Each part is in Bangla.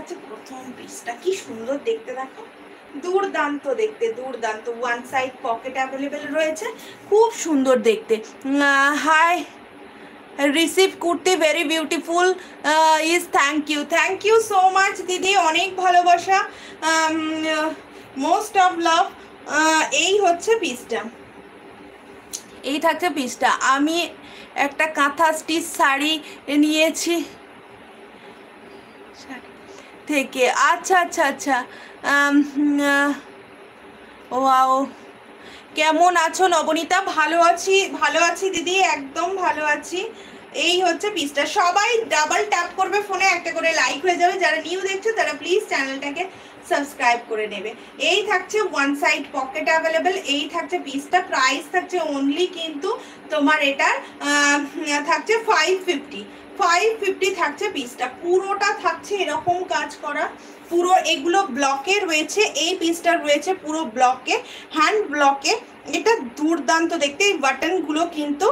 থাকছে প্রথম পিসটা, কি সুন্দর দেখতে দেখো, দুর্দান্ত দেখতে, দুর্দান্ত। ওয়ান সাইড পকেট অ্যাভেলেবেল রয়েছে, খুব সুন্দর দেখতে। Hi receive kurti, very beautiful is, thank you so much didi, অনেক ভালোবাসা, মোস্ট অফ লাভ। এই হচ্ছে পিসটা, এই থাকছে পিসটা। আমি একটা কাঁথা স্টিচ শাড়ি নিয়েছি থেকে, আচ্ছা আচ্ছা আচ্ছা। ওয়াও, কেমন আছো নবনীতা? ভালো আছি দিদি, একদম ভালো আছি। এই হচ্ছে পিসটা, সবাই ডাবল ট্যাপ করবে ফোনে, একটা করে লাইক হয়ে যাবে। যারা নিউ দেখছো তারা প্লিজ চ্যানেলটাকে সাবস্ক্রাইব করে নেবে। এই থাকছে ওয়ান সাইড পকেট অ্যাভেলেবেল, এই থাকছে পিসটা, প্রাইস থাকছে অনলি কিন্তু তোমার এটার থাকছে 550 থাকছে পিসটা। পুরোটা থাকছে এরকম কাজ করা, পুরো এগুলো ব্লকে রয়েছে, এই পিসটা রয়েছে পুরো ব্লকে, হ্যান্ড ব্লকে। এটা দুর্দান্ত দেখতে, এই বাটনগুলো কিন্তু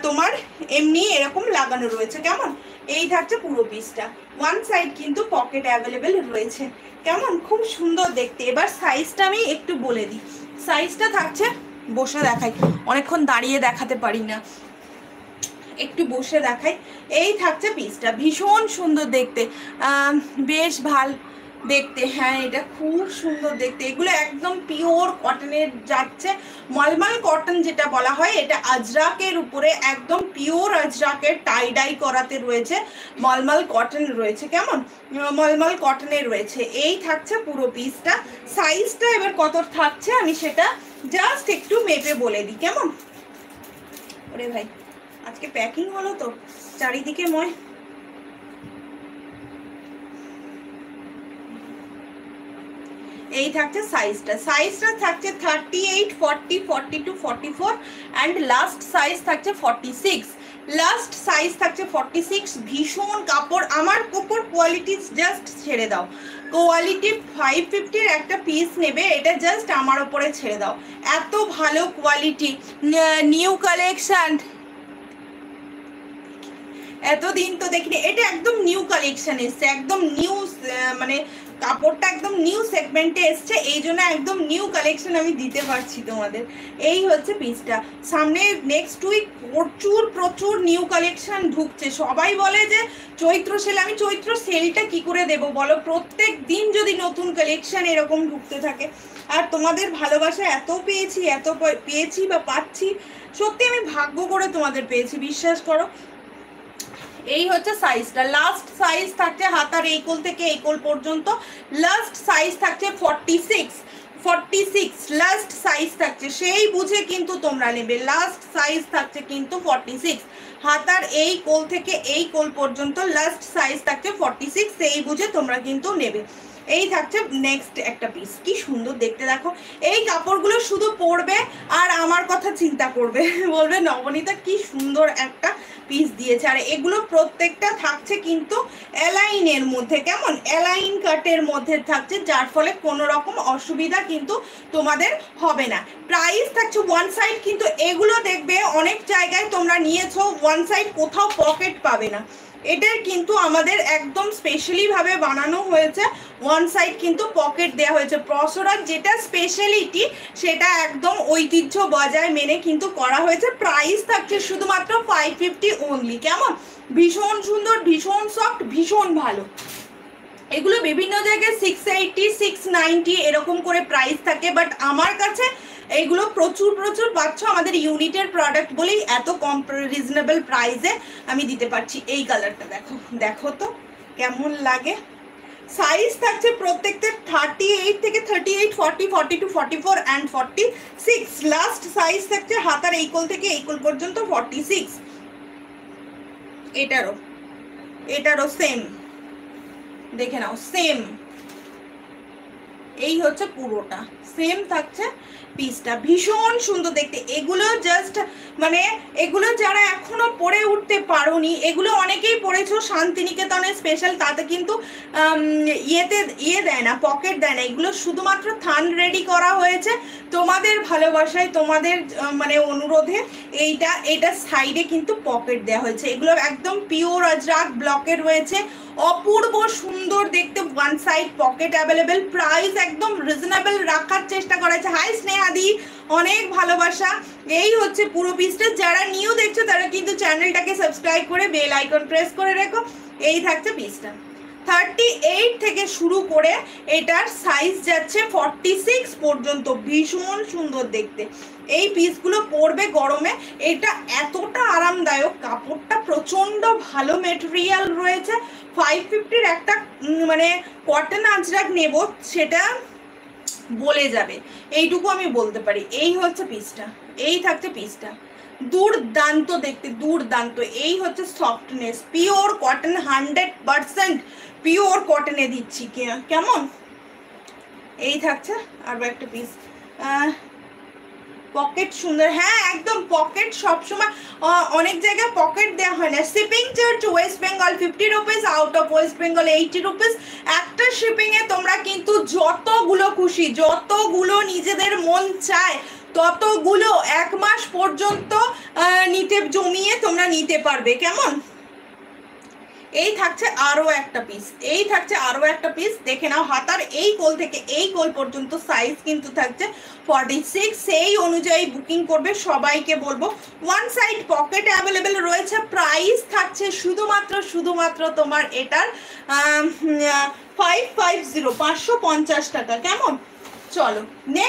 তোমার এমনি এরকম লাগানো রয়েছে, কেমন? এই থাকছে পুরো পিসটা, ওয়ান সাইড কিন্তু পকেট অ্যাভেলেবেল রয়েছে, কেমন? খুব সুন্দর দেখতে। এবার সাইজটা আমি একটু বলে দিই, সাইজটা থাকছে, বসে দেখাই, অনেকক্ষণ দাঁড়িয়ে দেখাতে পারি না, একটু বসে দেখাই। এই থাকছে পিসটা, ভীষণ সুন্দর দেখতে, বেশ ভালো দেখতে। হ্যাঁ, এটা খুব সুন্দর দেখতে। এগুলো একদম পিওর কটনের যাচ্ছে, মলমল কটন যেটা বলা হয়, এটা আজরাকের উপরে একদম পিওর আজরাকের টাই ডাই করাতে রয়েছে, মলমল কটন রয়েছে, কেমন? মলমল কটনের রয়েছে। এই থাকছে পুরো পিসটা। সাইজটা এবার কত থাকছে আমি সেটা জাস্ট একটু মেপে বলে দিই, কেমন? ওরে ভাই, আজকে প্যাকিং হলো তো চারিদিকে ময়। এই থাকছে সাইজটা থাকছে 38, 40, 42, 44 অ্যান্ড লাস্ট সাইজ থাকছে 46, লাস্ট সাইজ থাকছে 46। ভীষণ কাপড়, আমার কাপড় কোয়ালিটি জাস্ট ছেড়ে দাও, কোয়ালিটি 550-র একটা পিস নেবে, এটা জাস্ট আমার ওপরে ছেড়ে দাও, এত ভালো কোয়ালিটি, নিউ কালেকশন, এতদিন তো দেখিনি। এটা একদম নিউ কালেকশন এসছে, একদম নিউ, মানে কাপড়টা একদম নিউ সেগমেন্টে এসছে, এই জন্য একদম নিউ কালেকশন আমি দিতে পারছি তোমাদের। এই হচ্ছে পিসটা। সামনে নেক্সট উইক প্রচুর নিউ কালেকশন ঢুকছে। সবাই বলে যে চৈত্র সেল, আমি চৈত্র সেলটা কি করে দেব বলো? প্রত্যেক দিন যদি নতুন কালেকশন এরকম ঢুকতে থাকে, আর তোমাদের ভালোবাসা এত পেয়েছি বা পাচ্ছি, সত্যি আমি ভাগ্য করে তোমাদের পেয়েছি, বিশ্বাস করো। এই হচ্ছে সাইজটা, লাস্ট সাইজ থাকছে হাতার এই কোল থেকে এই কোল পর্যন্ত, লাস্ট সাইজ থাকছে 46 লাস্ট সাইজ থাকছে, সেই বুঝে কিন্তু তোমরা নেবে। লাস্ট সাইজ থাকছে কিন্তু 46, হাতার এই কোল থেকে এই কোল পর্যন্ত লাস্ট সাইজ থাকছে 46, সেই বুঝে তোমরা কিন্তু নেবে। এই থাকছে নেক্সট একটা পিস, কি সুন্দর দেখতে দেখো। এই কাপড়গুলো শুধু পরবে আর আমার কথা চিন্তা করবে, বলবে নবনীতা কি সুন্দর একটা পিস দিয়েছে। আর এগুলো প্রত্যেকটা থাকছে কিন্তু অ্যালাইনের মধ্যে, কেমন? অ্যালাইন কাটের মধ্যে থাকছে, যার ফলে কোনো রকম অসুবিধা কিন্তু তোমাদের হবে না। প্রাইস থাকছে ওয়ান সাইড, কিন্তু এগুলো দেখবে অনেক জায়গায় তোমরা নিয়েছো ওয়ান সাইড, কোথাও পকেট পাবে না। এটার কিন্তু আমাদের একদম স্পেশালি ভাবে বানানো হয়েছে, ওয়ান সাইড কিন্তু পকেট দেওয়া হয়েছে। প্রসরার যেটা স্পেশালিটি সেটা একদম ঐতিহ্য বজায় মেনে কিন্তু করা হয়েছে। প্রাইস থাকছে শুধুমাত্র 550 অনলি, কেমন? ভীষণ সুন্দর, ভীষণ সফট, ভীষণ ভালো। এগুলো বিভিন্ন জায়গায় 680, 690 এরকম করে প্রাইস থাকে, বাট আমার কাছে এইগুলো প্রচুর পাচ্ছ, আমাদের ইউনিটের প্রোডাক্ট বলেই এত কম রিজনেবল প্রাইসে আমি দিতে পারছি। এই কালারটা দেখো তো কেমন লাগে। সাইজ থাকছে প্রত্যেকটা 38 থেকে 38, 40, 42, 44 অ্যান্ড 46। লাস্ট সাইজ থাকছে হাতার এই কোল থেকে এই কোল পর্যন্ত 46। এটারও সেম, দেখে নাও, সেম। এই হচ্ছে পুরোটা সেম থাকছে পিসটা, ভীষণ সুন্দর দেখতে। এগুলো জাস্ট মানে এগুলো যারা এখনো পরে উঠতে পারোনি, এগুলো অনেকেই পরেছো শান্তিনিকেতনে স্পেশাল, তাতে কিন্তু ইয়ে দেয় না, পকেট দেয় না। এগুলো শুধুমাত্র থান রেডি করা হয়েছে তোমাদের ভালোবাসায়, তোমাদের মানে অনুরোধে। এটা সাইডে কিন্তু পকেট দেওয়া হয়েছে। এগুলো একদম পিওর আজরাক ব্লকের রয়েছে, অপূর্ব সুন্দর দেখতে, one side pocket available, price একদম রিজনেবল রাখার চেষ্টা করেছে। হাই স্নেহাদি, অনেক ভালোবাসা। এই হচ্ছে পুরো পিসটা। যারা নিউ দেখছো তারা কিন্তু চ্যানেলটাকে সাবস্ক্রাইব করে বেল আইকন প্রেস করে রেখো। এই থাকছে পিসটা। 38 থেকে শুরু করে এটার সাইজ যাচ্ছে 46 পর্যন্ত, ভীষণ সুন্দর দেখতে। এই পিসগুলো পরবে গরমে, এটা এতটা আরামদায়ক, কাপড়টা প্রচন্ড ভালো মেটেরিয়াল রয়েছে। 550-র একটা মানে কটন আজরাক নেব, সেটা বলে যাবে, এইটুকু আমি বলতে পারি। এই হচ্ছে পিসটা, এই থাকছে পিসটা, দুর্দান্ত দেখতে, দুর্দান্ত। এই হচ্ছে সফটনেস, পিওর কটন, 100% পিওর কটনে দিচ্ছি, কেমন? এই থাকছে আরো একটা পিস। পকেট সুন্দর, হ্যাঁ একদম পকেট সবসময়, অনেক জায়গায় পকেট দেওয়া হয় না। Shipping charge West Bengal 50 rupees, out of West Bengal 80 rupees. একটা শিপিংয়ে তোমরা কিন্তু যতগুলো খুশি, যতগুলো নিজেদের মন চায় ততগুলো 1 মাস পর্যন্ত নিতে, জমিয়ে তোমরা নিতে পারবে, কেমন? এই থাকছে আরো একটা পিস, এই থাকছে আরো একটা পিস, দেখে নাও। হাতার এই কোল থেকে এই কোল পর্যন্ত সাইজ কিন্তু থাকছে 46, সেই অনুযায়ী বুকিং করবে। সবাইকে বলবো ওয়ান সাইড পকেট অ্যাভেলেবেল রয়েছে। প্রাইস থাকছে শুধুমাত্র তোমার এটার 550, 550 টাকা, কেমন? চলো নেক্সট